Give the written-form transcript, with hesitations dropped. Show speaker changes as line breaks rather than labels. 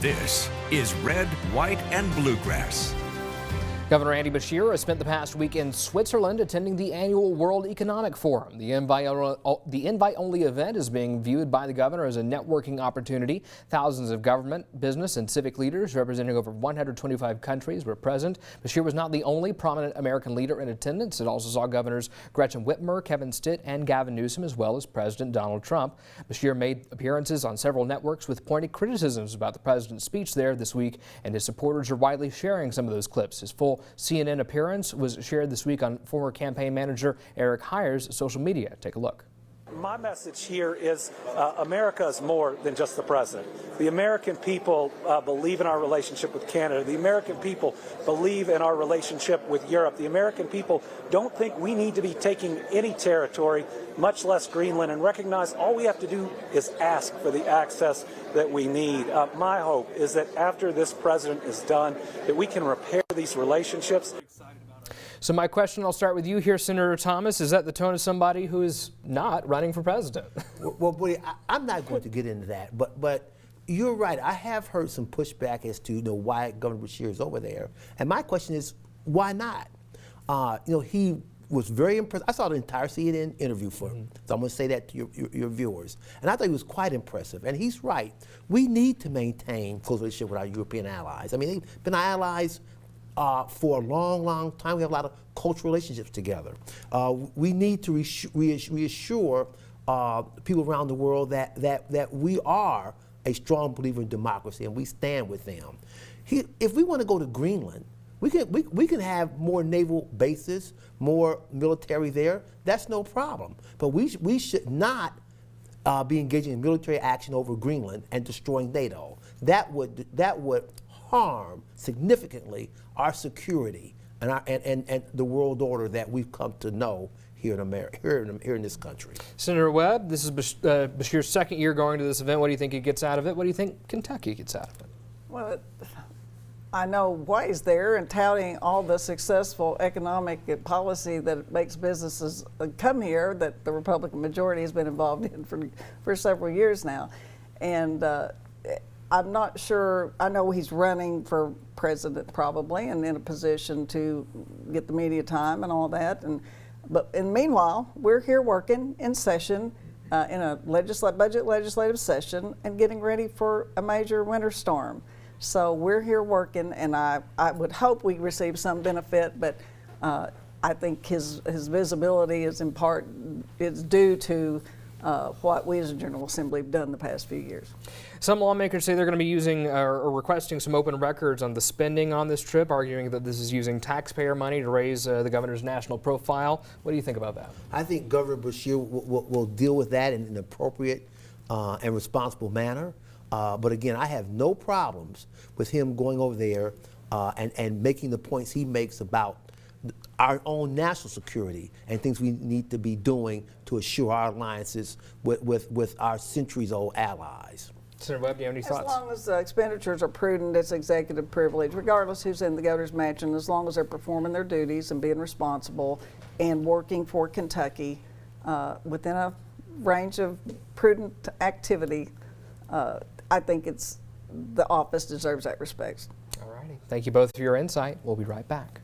This is Red, White, and Bluegrass.
Governor Andy Beshear has spent the past week in Switzerland attending the annual World Economic Forum. The invite-only event is being viewed by the governor as a networking opportunity. Thousands of government, business, and civic leaders representing over 125 countries were present. Beshear was not the only prominent American leader in attendance. It also saw Governors Gretchen Whitmer, Kevin Stitt, and Gavin Newsom, as well as President Donald Trump. Beshear made appearances on several networks with pointed criticisms about the president's speech there this week, and his supporters are widely sharing some of those clips. His full CNN appearance was shared this week on former campaign manager Eric Heyer's social media. Take a look.
My message here is America is more than just the president. The American people believe in our relationship with Canada. The American people believe in our relationship with Europe. The American people don't think we need to be taking any territory, much less Greenland, and recognize all we have to do is ask for the access that we need. My hope is that after this president is done, that we can repair these relationships.
So my question, I'll start with you here, Senator Thomas. Is that the tone of somebody who is not running for president?
Well, boy, I'm not going to get into that, but you're right. I have heard some pushback as to why Governor Beshear is over there, and my question is, why not? He was very impressed. I saw the entire CNN interview for him, so I'm going to say that to your viewers, and I thought he was quite impressive. And he's right. We need to maintain close relationship with our European allies. I mean, they've been our allies for a long, long time. We have a lot of cultural relationships together. We need to reassure people around the world that we are a strong believer in democracy and we stand with them. If we want to go to Greenland, we can have more naval bases, more military there. That's no problem. But we should not be engaging in military action over Greenland and destroying NATO. That would harm significantly our security and the world order that we've come to know here in America, here in this country.
Senator Webb, this is Beshear's second year going to this event. What do you think he gets out of it? What do you think Kentucky gets out of it?
Well, I know why he's there and touting all the successful economic policy that makes businesses come here that the Republican majority has been involved in for several years now. And I'm not sure, I know he's running for president probably and in a position to get the media time and all that. But meanwhile, we're here working in session in a budget legislative session and getting ready for a major winter storm. So we're here working, and I would hope we receive some benefit, but I think his visibility is in part due to what we as a General Assembly have done the past few years.
Some lawmakers say they're going to be using or requesting some open records on the spending on this trip, arguing that this is using taxpayer money to raise the governor's national profile. What do you think about that? I
think Governor Beshear will deal with that in an appropriate and responsible manner. But again, I have no problems with him going over there and making the points he makes about our own national security and things we need to be doing to assure our alliances with our centuries-old allies.
Senator Webb, do you have any thoughts?
As long as the expenditures are prudent, it's executive privilege, regardless who's in the governor's mansion, as long as they're performing their duties and being responsible and working for Kentucky within a range of prudent activity. I think the office deserves that respect.
All righty. Thank you both for your insight. We'll be right back.